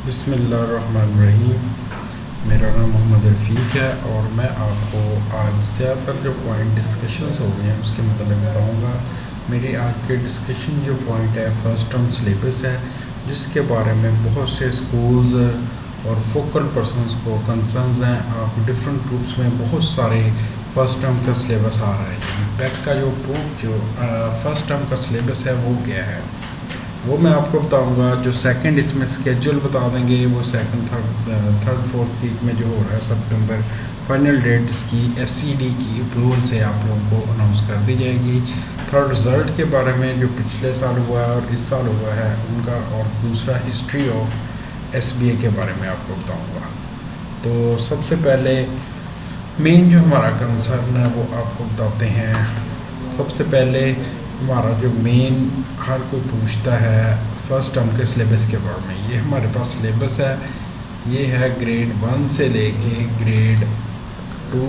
बिस्मिल्लाहिर्रहमानिर्रहीम। मेरा नाम मोहम्मद रफ़ीक है और मैं आपको आज ज़्यादातर जो पॉइंट डिस्कशंस हो रही हैं उसके मतलब बताऊंगा। मेरी आज के डिस्कशन जो पॉइंट है फर्स्ट टर्म सिलेबस है, जिसके बारे में बहुत से स्कूल्स और फोकल पर्सनस को कंसर्न्स हैं। आप डिफरेंट ग्रुप्स में बहुत सारे फ़र्स्ट टर्म का सिलेबस आ रहा है। बैक का जो प्रूफ जो फ़र्स्ट टर्म का सिलेबस है वो क्या है वो मैं आपको बताऊंगा। जो सेकंड इसमें स्केड्यूल बता देंगे, वो सेकंड थर्ड फोर्थ वीक में जो हो रहा है सितंबर, फाइनल डेट इसकी एससीडी की अप्रूवल से आप लोगों को अनाउंस कर दी जाएगी। थर्ड रिज़ल्ट के बारे में जो पिछले साल हुआ है और इस साल हुआ है उनका, और दूसरा हिस्ट्री ऑफ एसबीए के बारे में आपको बताऊंगा। तो सबसे पहले मेन जो हमारा कंसर्न है वो आपको बताते हैं। सबसे पहले हमारा जो मेन हर कोई पूछता है फर्स्ट टर्म के सिलेबस के बारे में, ये हमारे पास सिलेबस है। ये है ग्रेड 1 से लेके ग्रेड 2,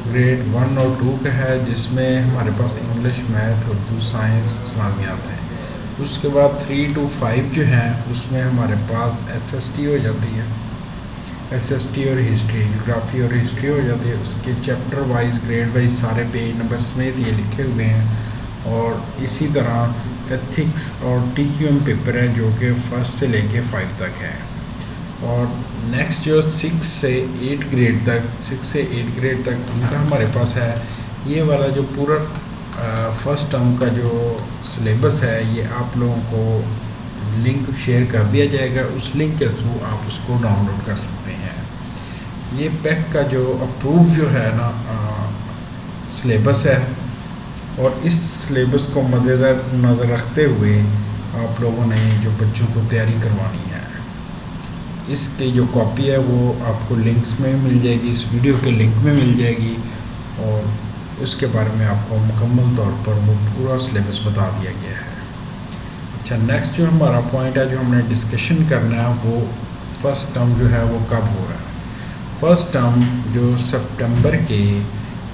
ग्रेड 1 और 2 का है, जिसमें हमारे पास इंग्लिश, मैथ, उर्दू, साइंस, इस्लामियात हैं। उसके बाद 3 to 5 जो हैं उसमें हमारे पास एसएसटी हो जाती है, एसएसटी और हिस्ट्री, ज्योग्राफी और हिस्ट्री हो जाती है। उसके चैप्टर वाइज, ग्रेड वाइज सारे पेज नंबर समेत ये लिखे हुए हैं। और इसी तरह एथिक्स और टीक्यूएम पेपर है जो कि फर्स्ट से लेके 5 तक है। और नेक्स्ट जो 6 से 8 ग्रेड तक, 6 से 8 ग्रेड तक उनका हमारे पास है। ये वाला जो पूरा फर्स्ट टर्म का जो सिलेबस है ये आप लोगों को लिंक शेयर कर दिया जाएगा। उस लिंक के थ्रू आप उसको डाउनलोड कर सकते हैं। ये पैक का जो अप्रूव जो है ना सिलेबस है, और इस सिलेबस को मद्देनज़र रखते हुए आप लोगों ने जो बच्चों को तैयारी करवानी है, इसकी जो कॉपी है वो आपको लिंक्स में मिल जाएगी, इस वीडियो के लिंक में मिल जाएगी। और उसके बारे में आपको मुकम्मल तौर पर वो पूरा सिलेबस बता दिया गया है। अच्छा, नेक्स्ट जो हमारा पॉइंट है जो हमने डिस्कशन करना है वो फर्स्ट टर्म जो है वो कब हो रहा है। फर्स्ट टर्म जो सितंबर के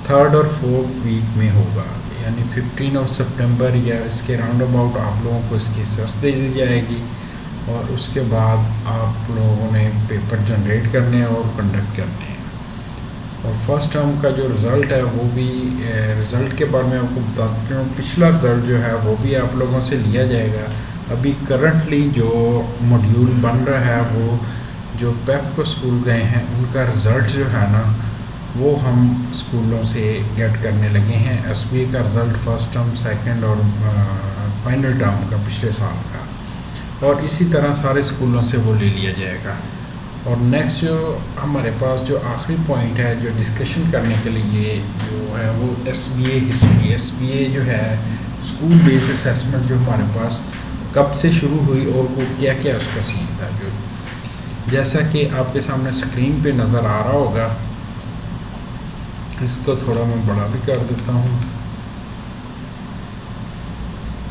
3rd और 4th वीक में होगा, यानी 15 सितंबर या इसके राउंड अबाउट आप लोगों को इसकी सेस दे दी जाएगी। और उसके बाद आप लोगों ने पेपर जनरेट करने हैं और कंडक्ट करने हैं। और फर्स्ट टर्म का जो रिज़ल्ट है वो भी, रिज़ल्ट के बारे में आपको बताते हूँ, पिछला रिज़ल्ट जो है वो भी आप लोगों से लिया जाएगा। अभी करंटली जो मॉड्यूल बन रहा है वो जो पेफ को स्कूल गए हैं उनका रिज़ल्ट जो है ना वो हम स्कूलों से गेट करने लगे हैं। एसबीए का रिज़ल्ट फर्स्ट टर्म, सेकंड और फाइनल टर्म का पिछले साल का, और इसी तरह सारे स्कूलों से वो ले लिया जाएगा। और नेक्स्ट जो हमारे पास जो आखिरी पॉइंट है जो डिस्कशन करने के लिए जो है वो एसबीए हिस्ट्री। एसबीए जो है स्कूल बेस्ड असेसमेंट, जो हमारे पास कब से शुरू हुई और वो क्या क्या उसका सीन था, जो जैसा कि आपके सामने स्क्रीन पे नज़र आ रहा होगा। इसको थोड़ा मैं बड़ा भी कर देता हूँ।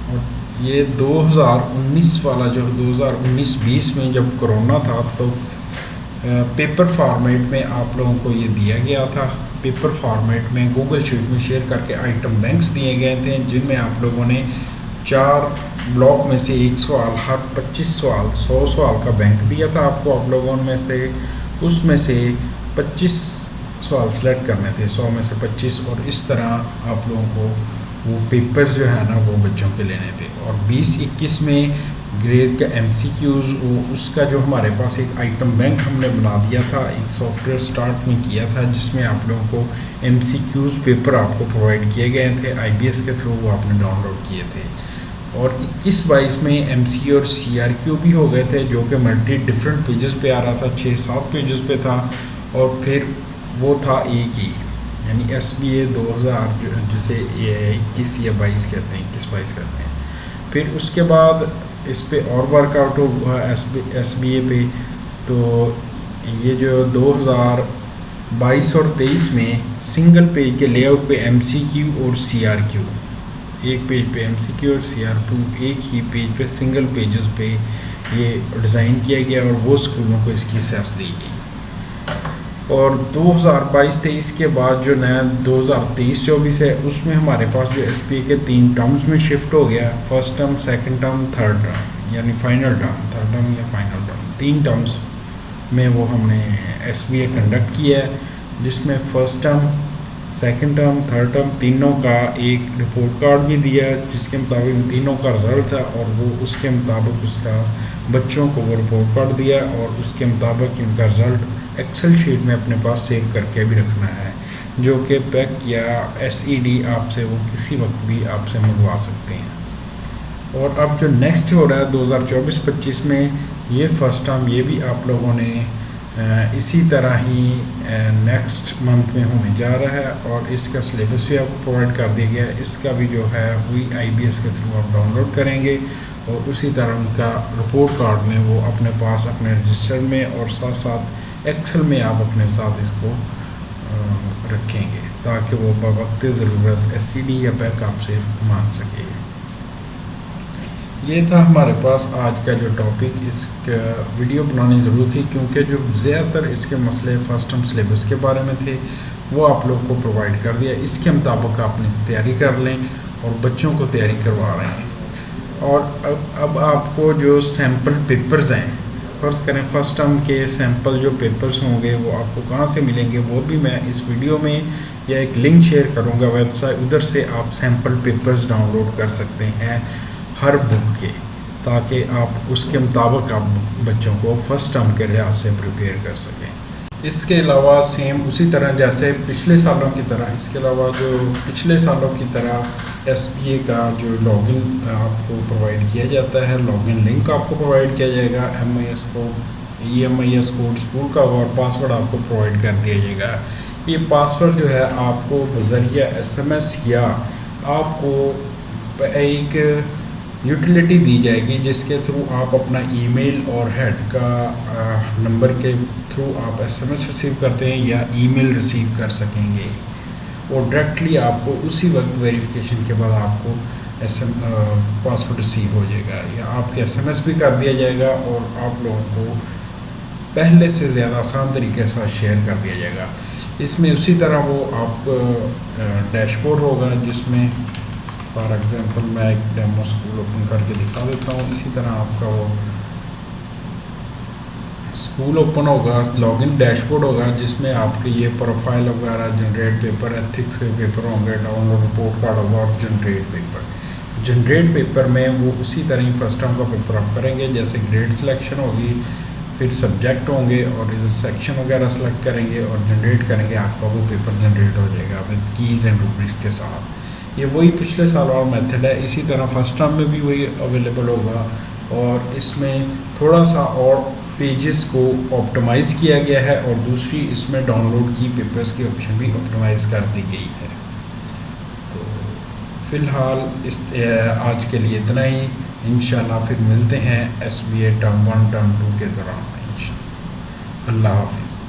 और ये 2019 वाला जो 2019-20 में जब कोरोना था तो पेपर फॉर्मेट में आप लोगों को ये दिया गया था। पेपर फॉर्मेट में गूगल शीट में शेयर करके आइटम बैंक्स दिए गए थे, जिनमें आप लोगों ने 4 ब्लॉक में से एक सवाल, हर 25 सवाल 100 सवाल का बैंक दिया था आपको। आप लोगों में से उसमें से 25 सवाल सेलेक्ट करने थे, 100 में से 25, और इस तरह आप लोगों को वो पेपर्स जो है ना वो बच्चों के लेने थे। और 2021 में ग्रेड का एमसीक्यूज़, उसका जो हमारे पास एक आइटम बैंक हमने बना दिया था, एक सॉफ्टवेयर स्टार्ट में किया था जिसमें आप लोगों को एमसीक्यूज़ पेपर आपको प्रोवाइड किए गए थे आईबीएस के थ्रू, वो आपने डाउनलोड किए थे। और 21-22 में एमसीक्यू और सीआरक्यू भी हो गए थे, जो कि मल्टी डिफरेंट पेजेस पे आ रहा था, 6-7 पेजेस पे था। और फिर वो था एक ही, यानी एसबीए 2000 जिसे 21 या 22 कहते हैं, 21-22 कहते हैं। फिर उसके बाद इस पे और वर्कआउट हुआ एसबीए पे। तो ये जो 2022 और 23 में सिंगल पेज के लेआउट पे एमसीक्यू और सीआरक्यू, एक पेज पे एमसीक्यू और सीआरक्यू, एक ही पेज पे सिंगल पेजेस पे ये डिज़ाइन किया गया और वो स्कूलों को इसकी सेस दी गई। और 2022-23 के बाद जो नया 2023-24 है उसमें हमारे पास जो एसपीए के 3 टर्म्स में शिफ्ट हो गया, first term, second term, third term, यानी final term, third second term या फाइनल टर्म, 3 टर्म्स में वो हमने SBA कंडक्ट किया है, जिसमें first term, second term, third term तीनों का एक रिपोर्ट कार्ड भी दिया, जिसके मुताबिक इन तीनों का रिज़ल्ट था और वो उसके मुताबिक उसका बच्चों को वो रिपोर्ट कार्ड दिया और उसके मुताबिक उनका रिज़ल्ट एक्सेल शीट में अपने पास सेव करके भी रखना है, जो कि पैक या SED आपसे वो किसी वक्त भी आपसे मंगवा सकते हैं। और अब जो नेक्स्ट हो रहा है 2024-25 में, ये फर्स्ट टर्म ये भी आप लोगों ने इसी तरह ही नेक्स्ट मंथ में होने जा रहा है और इसका सिलेबस भी आपको प्रोवाइड कर दिया गया है। इसका भी जो है वही IBS के थ्रू आप डाउनलोड करेंगे और उसी तरह उनका रिपोर्ट कार्ड में वो अपने पास अपने रजिस्टर में और साथ साथ एक्सेल में आप अपने साथ इसको रखेंगे, ताकि वो बवक्त ज़रूरत SED या पैक आपसे मांग सके। ये था हमारे पास आज का जो टॉपिक। इस वीडियो बनानी ज़रूरी थी क्योंकि जो ज़्यादातर इसके मसले फर्स्ट टर्म सिलेबस के बारे में थे वो आप लोग को प्रोवाइड कर दिया। इसके मुताबिक आपने तैयारी कर लें और बच्चों को तैयारी करवा रहे हैं। और अब आपको जो सैम्पल पेपर्स हैं, फ़र्ज़ करें फर्स्ट टर्म के सैम्पल जो पेपर्स होंगे वो आपको कहाँ से मिलेंगे, वो भी मैं इस वीडियो में या एक लिंक शेयर करूँगा वेबसाइट, उधर से आप सैम्पल पेपर्स डाउनलोड कर सकते हैं हर बुक के, ताकि आप उसके मुताबिक आप बच्चों को फ़र्स्ट टर्म के लिहाज से प्रिपेयर कर सकें। इसके अलावा सेम उसी तरह जैसे पिछले सालों की तरह, इसके अलावा जो पिछले सालों की तरह SBA का जो लॉगिन आपको प्रोवाइड किया जाता है, लॉगिन लिंक आपको प्रोवाइड किया जाएगा, MIS code, EMIS code school का और पासवर्ड आपको प्रोवाइड कर दिया जाएगा। ये पासवर्ड जो है आपको बज़रिया SMS या आपको एक यूटिलिटी दी जाएगी जिसके थ्रू आप अपना ईमेल और हेड का नंबर के थ्रू आप SMS रिसीव करते हैं या ईमेल रिसीव कर सकेंगे और डायरेक्टली आपको उसी वक्त वेरिफिकेशन के बाद आपको पासवर्ड रिसीव हो जाएगा या आपके SMS भी कर दिया जाएगा और आप लोगों को पहले से ज़्यादा आसान तरीके से शेयर कर दिया जाएगा। इसमें उसी तरह वो आप डैशबोर्ड होगा जिसमें फॉर एग्ज़ाम्पल मैं एक डेमो स्कूल ओपन करके दिखा देता हूँ। इसी तरह आपका वो स्कूल ओपन होगा, लॉगिन डैशबोर्ड होगा जिसमें आपके ये प्रोफाइल वगैरह, जनरेट पेपर, एथिक्स के पेपर होंगे, डाउनलोड रिपोर्ट कार्ड होगा और जनरेट पेपर। जनरेट पेपर में वो उसी तरह ही फर्स्ट टर्म का पेपर आप करेंगे, जैसे ग्रेड सिलेक्शन होगी, फिर सब्जेक्ट होंगे और इधर सेक्शन वगैरह सेलेक्ट करेंगे और जनरेट करेंगे, आपका वो पेपर जनरेट हो जाएगा विद कीज़ एंड रूब्रिक्स के साथ। ये वही पिछले साल वाला मेथड है। इसी तरह फर्स्ट टर्म में भी वही अवेलेबल होगा और इसमें थोड़ा सा और पेजेस को ऑप्टिमाइज़ किया गया है और दूसरी इसमें डाउनलोड की पेपर्स की ऑप्शन भी ऑप्टिमाइज़ कर दी गई है। तो फ़िलहाल इस आज के लिए इतना ही। इंशाल्लाह फिर मिलते हैं SBA टर्म 1 टर्म 2 के दौरान। इंशाल्लाह। अल्लाह हाफिज़।